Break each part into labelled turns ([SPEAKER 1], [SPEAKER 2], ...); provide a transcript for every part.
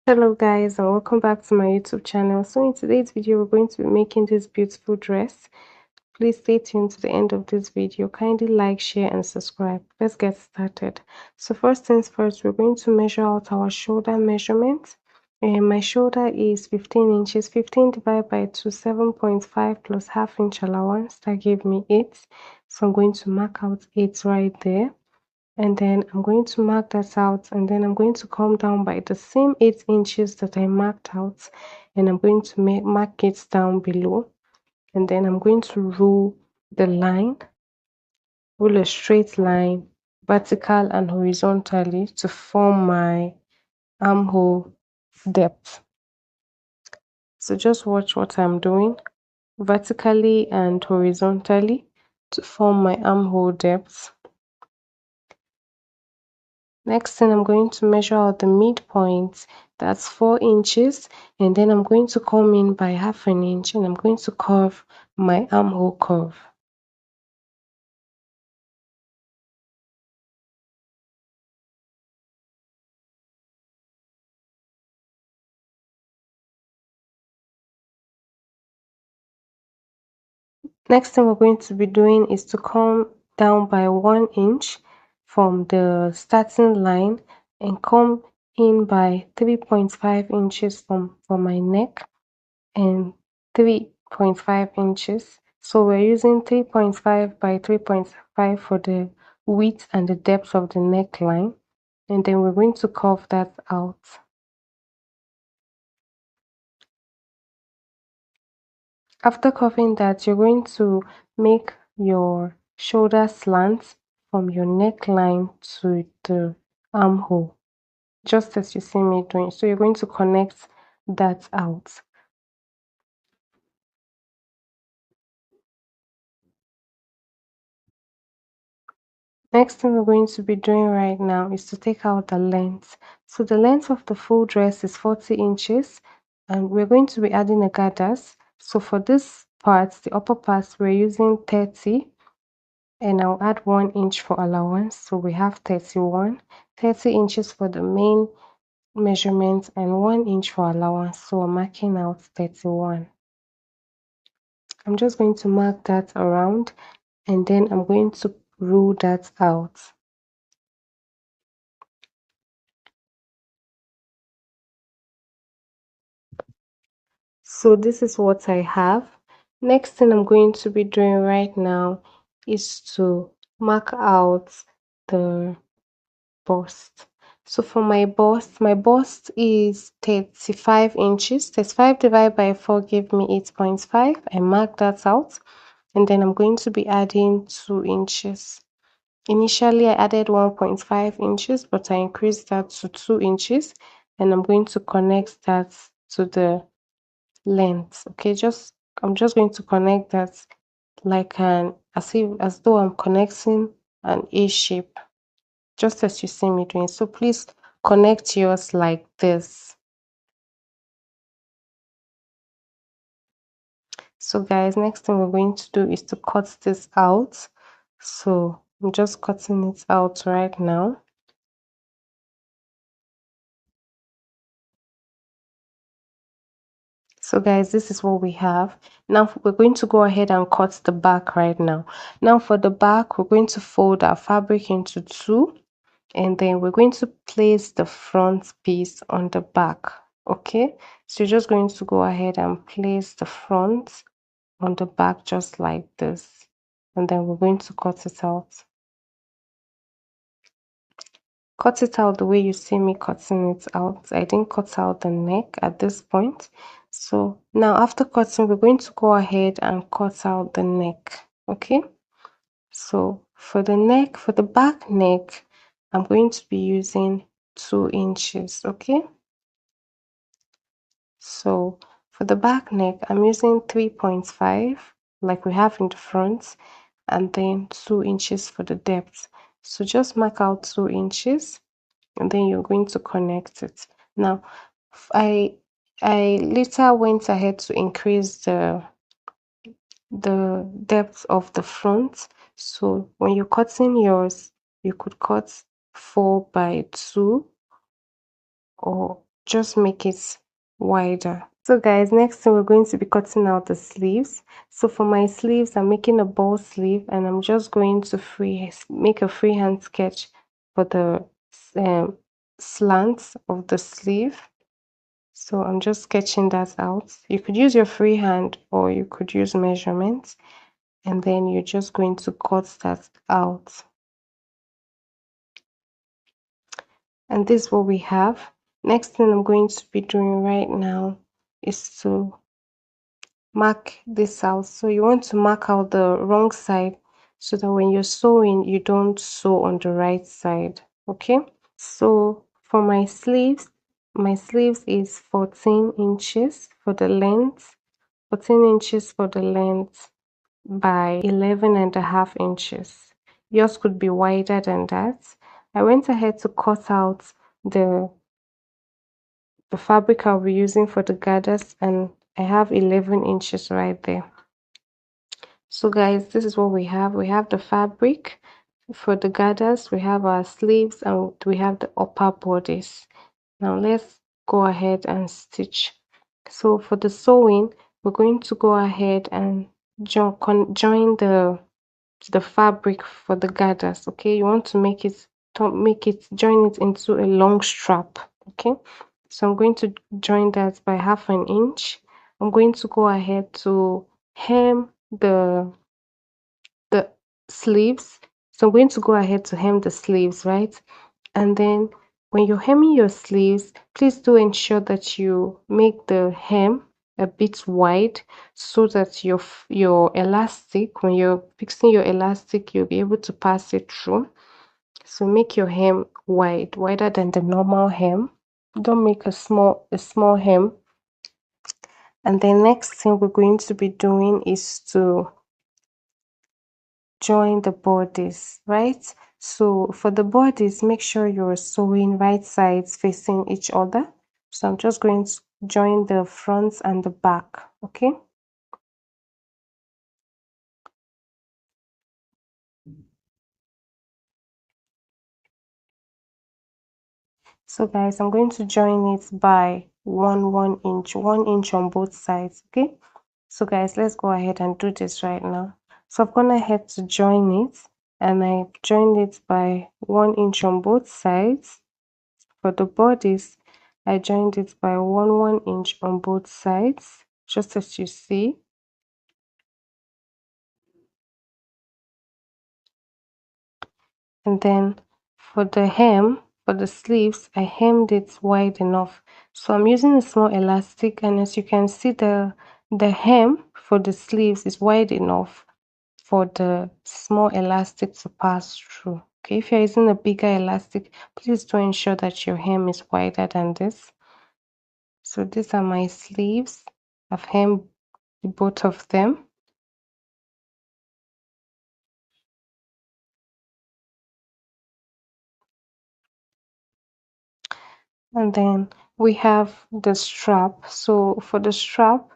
[SPEAKER 1] Hello guys, and welcome back to my YouTube channel. So in today's video we're going to be making this beautiful dress. Please stay tuned to the end of this video. Kindly like, share and subscribe. Let's get started. So first things first, we're going to measure out our shoulder measurement. And my shoulder is 15 inches. 15 divided by 2, 7.5 plus half inch allowance. That gave me 8. So I'm going to mark out 8 right there, and then I'm going to mark that out, and then I'm going to come down by the same 8 inches that I marked out, and I'm going to mark it down below, and then I'm going to rule a straight line vertical and horizontally to form my armhole depth. So just watch what I'm doing vertically and horizontally to form my armhole depth. Next thing, I'm going to measure out the midpoint, that's 4 inches, and then I'm going to come in by half an inch, and I'm going to curve my armhole curve. Next thing we're going to be doing is to come down by 1 inch from the starting line and come in by 3.5 inches for my neck and 3.5 inches. So we're using 3.5 by 3.5 for the width and the depth of the neckline, and then we're going to curve that out. After curving that, you're going to make your shoulder slant from your neckline to the armhole, just as you see me doing. So you're going to connect that out. Next thing we're going to be doing right now is to take out the length. So the length of the full dress is 40 inches, and we're going to be adding a gathers. So for this part, the upper part, we're using 30, and I'll add 1 inch for allowance. So we have 31, 30 inches for the main measurement and 1 inch for allowance. So I'm marking out 31. I'm just going to mark that around, and then I'm going to rule that out. So this is what I have. Next thing I'm going to be doing right now is to mark out the bust. So for my bust is 35 inches. 35 divided by 4 give me 8.5. I mark that out, and then I'm going to be adding 2 inches. Initially I added 1.5 inches, but I increased that to 2 inches, and I'm going to connect that to the length. Okay, I'm just going to connect that like as though I'm connecting an A shape, just as you see me doing. So please connect yours like this. So guys, next thing we're going to do is to cut this out. So I'm just cutting it out right now. So guys, this is what we have. Now we're going to go ahead and cut the back right now. Now for the back, we're going to fold our fabric into 2, and then we're going to place the front piece on the back. Okay, so you're just going to go ahead and place the front on the back just like this, and then we're going to cut it out. Cut it out the way you see me cutting it out. I didn't cut out the neck at this point. So now after cutting, we're going to go ahead and cut out the neck. Okay, so for the neck, for the back neck, I'm going to be using 2 inches. Okay, so for the back neck, I'm using 3.5 like we have in the front, and then 2 inches for the depth. So just mark out 2 inches, and then you're going to connect it. Now I later went ahead to increase the depth of the front. So when you're cutting yours, you could cut 4 by 2 or just make it wider. So guys, next thing we're going to be cutting out the sleeves. So for my sleeves, I'm making a ball sleeve and I'm just going to make a freehand sketch for the um, slants of the sleeve. So I'm just sketching that out. You could use your freehand or you could use measurements, and then you're just going to cut that out. And this is what we have. Next thing I'm going to be doing right now is to mark this out. So you want to mark out the wrong side so that when you're sewing, you don't sew on the right side. Okay. So for my sleeves is 14 inches for the length, 14 inches for the length by 11.5 inches. Yours could be wider than that. I went ahead to cut out the fabric I'll be using for the gathers, and I have 11 inches right there. So guys, this is what we have. We have the fabric for the gathers, we have our sleeves, and we have the upper bodice. Now let's go ahead and stitch. So for the sewing, we're going to go ahead and join the fabric for the gathers. Okay, you want to join it into a long strap. Okay, so I'm going to join that by 1/2 inch. I'm going to go ahead to hem the sleeves. So I'm going to go ahead to hem the sleeves, right? And then when you're hemming your sleeves, please do ensure that you make the hem a bit wide so that your elastic, when you're fixing your elastic, you'll be able to pass it through. So make your hem wider than the normal hem. Don't make a small hem. And the next thing we're going to be doing is to join the bodice, right? So for the bodice, make sure you're sewing right sides facing each other. So I'm just going to join the front and the back. Okay. So guys, I'm going to join it by 1 inch, 1 inch on both sides. Okay. So guys, let's go ahead and do this right now. So I've gone ahead to join it, and I've joined it by 1 inch on both sides. For the bodice, I joined it by 1 inch on both sides, just as you see. And then for the hem, for the sleeves, I hemmed it wide enough. So I'm using a small elastic, and as you can see, the hem for the sleeves is wide enough for the small elastic to pass through. Okay, if you're using a bigger elastic, please do ensure that your hem is wider than this. So these are my sleeves. I've hemmed both of them. And then we have the strap. So for the strap,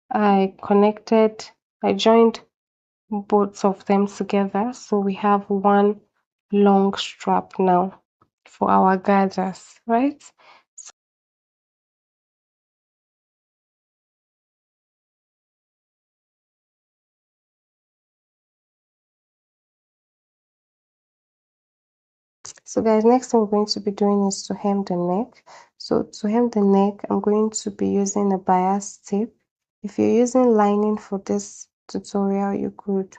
[SPEAKER 1] I connected, I joined both of them together. So we have one long strap now for our gathers, right? So guys, next thing we're going to be doing is to hem the neck. So to hem the neck, I'm going to be using a bias tip. If you're using lining for this tutorial, you could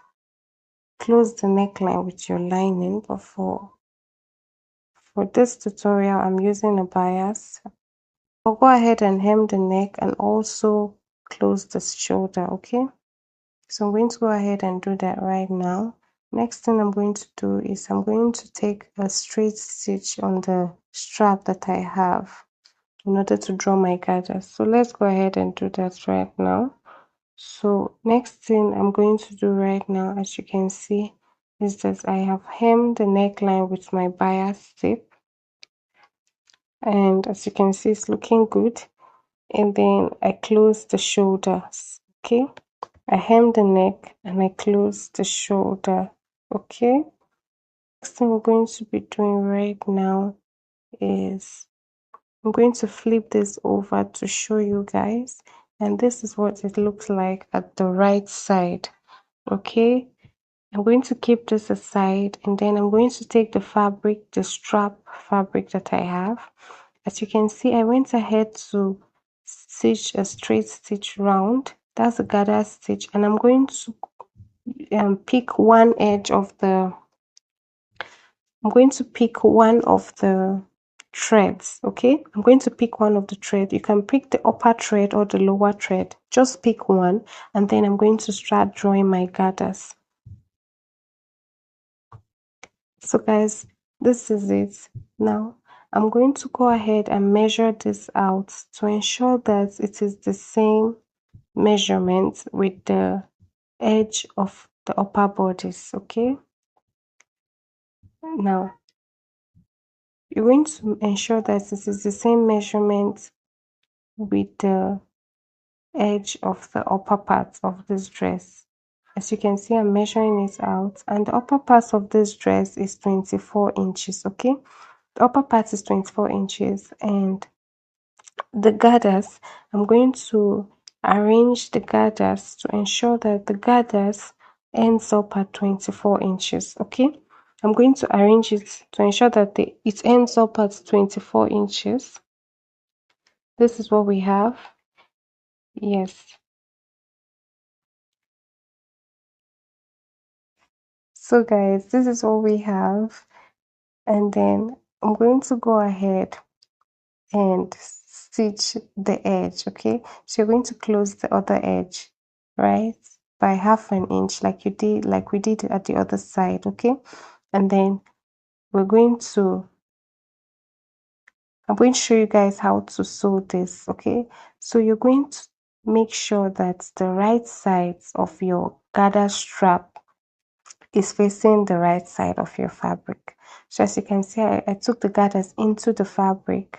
[SPEAKER 1] close the neckline with your lining, but for this tutorial, I'm using a bias. I'll go ahead and hem the neck and also close the shoulder, okay? So I'm going to go ahead and do that right now. Next thing I'm going to do is I'm going to take a straight stitch on the strap that I have in order to draw my gathers. So let's go ahead and do that right now. So next thing I'm going to do right now, as you can see, is that I have hemmed the neckline with my bias tip, and as you can see, it's looking good. And then I close the shoulders. Okay, I hem the neck and I close the shoulder. Okay, next thing we're going to be doing right now is I'm going to flip this over to show you guys, and this is what it looks like at the right side. Okay, I'm going to keep this aside, and then I'm going to take the fabric, the strap fabric that I have. As you can see, I went ahead to stitch a straight stitch round. That's a gather stitch, and I'm going to pick one edge of the I'm going to pick one of the threads. Okay, I'm going to pick one of the thread. You can pick the upper thread or the lower thread. Just pick one, and then I'm going to start drawing my gathers. So guys, this is it. Now I'm going to go ahead and measure this out to ensure that it is the same measurement with the edge of the upper bodice. Okay, now you're going to ensure that it is the same measurement with the edge of the upper part of this dress. As you can see, I'm measuring it out, and the upper part of this dress is 24 inches. Okay, the upper part is 24 inches, and the gathers, I'm going to arrange the gathers to ensure that the gathers ends up at 24 inches. Okay, I'm going to arrange it to ensure that it ends up at 24 inches. This is what we have. Yes. So guys, this is what we have, and then I'm going to go ahead and stitch the edge. Okay, so you're going to close the other edge, right, by half an inch, like we did at the other side. Okay, and then we're going to I'm going to show you guys how to sew this. Okay, so you're going to make sure that the right sides of your gather strap is facing the right side of your fabric. So as you can see, I took the gathers into the fabric,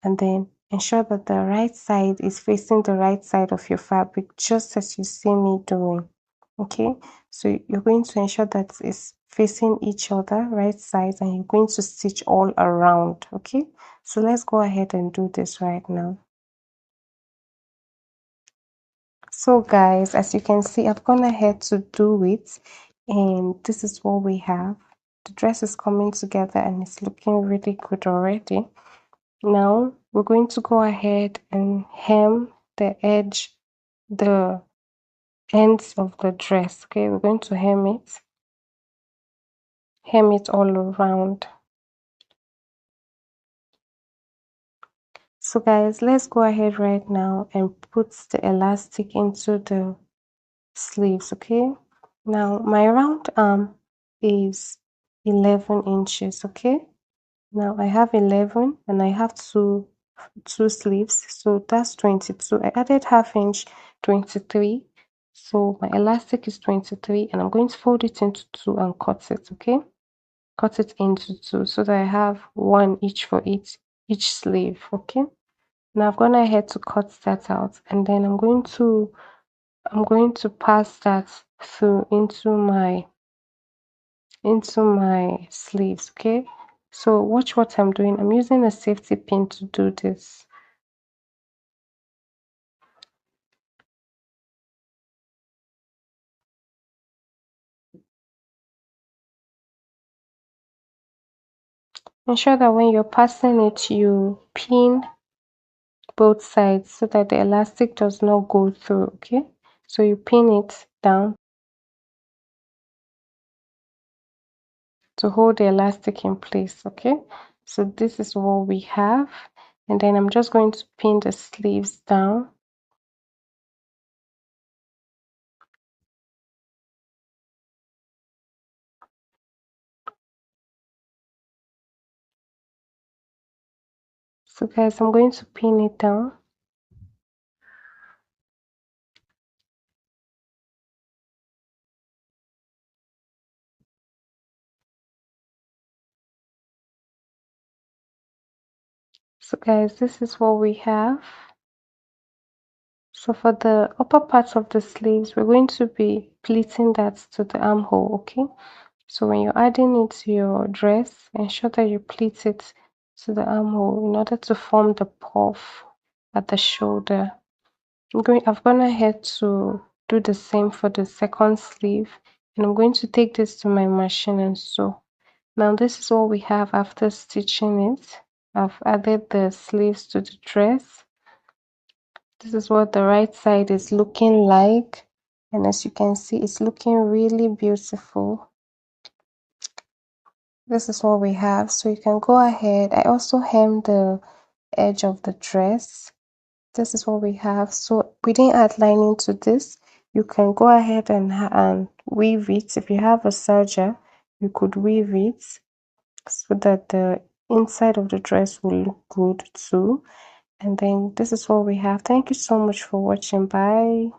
[SPEAKER 1] and then ensure that the right side is facing the right side of your fabric, just as you see me doing. Okay, so you're going to ensure that it's facing each other, right sides, and you're going to stitch all around. Okay, so let's go ahead and do this right now. So guys, as you can see, I've gone ahead to do it, and this is what we have. The dress is coming together and it's looking really good already. Now we're going to go ahead and hem the ends of the dress. Okay, we're going to hem it all around. So guys, let's go ahead right now and put the elastic into the sleeves. Okay, now my round arm is 11 inches. Okay, now I have 11 and I have two sleeves, so that's 22. I added half inch, 23. So my elastic is 23, and I'm going to fold it into two and cut it. Okay, cut it into two so that I have one each for each sleeve. Okay, now I've gone ahead to cut that out, and then I'm going to pass that through into my sleeves. Okay, so watch what I'm doing. I'm using a safety pin to do this. Ensure that when you're passing it, you pin both sides so that the elastic does not go through. Okay, so you pin it down to hold the elastic in place. Okay, so this is what we have, and then I'm just going to pin the sleeves down. So guys, I'm going to pin it down. So guys, this is what we have. So for the upper parts of the sleeves, we're going to be pleating that to the armhole. Okay, so when you're adding it to your dress, ensure that you pleat it to the armhole in order to form the puff at the shoulder. I've gone ahead to do the same for the second sleeve, and I'm going to take this to my machine and sew. Now this is what we have after stitching it. I've added the sleeves to the dress. This is what the right side is looking like, and as you can see, it's looking really beautiful. This is what we have, so you can go ahead. I also hem the edge of the dress. This is what we have. So we didn't add lining to this. You can go ahead and weave it. If you have a serger, you could weave it so that the inside of the dress will look good too. And then this is what we have. Thank you so much for watching. Bye.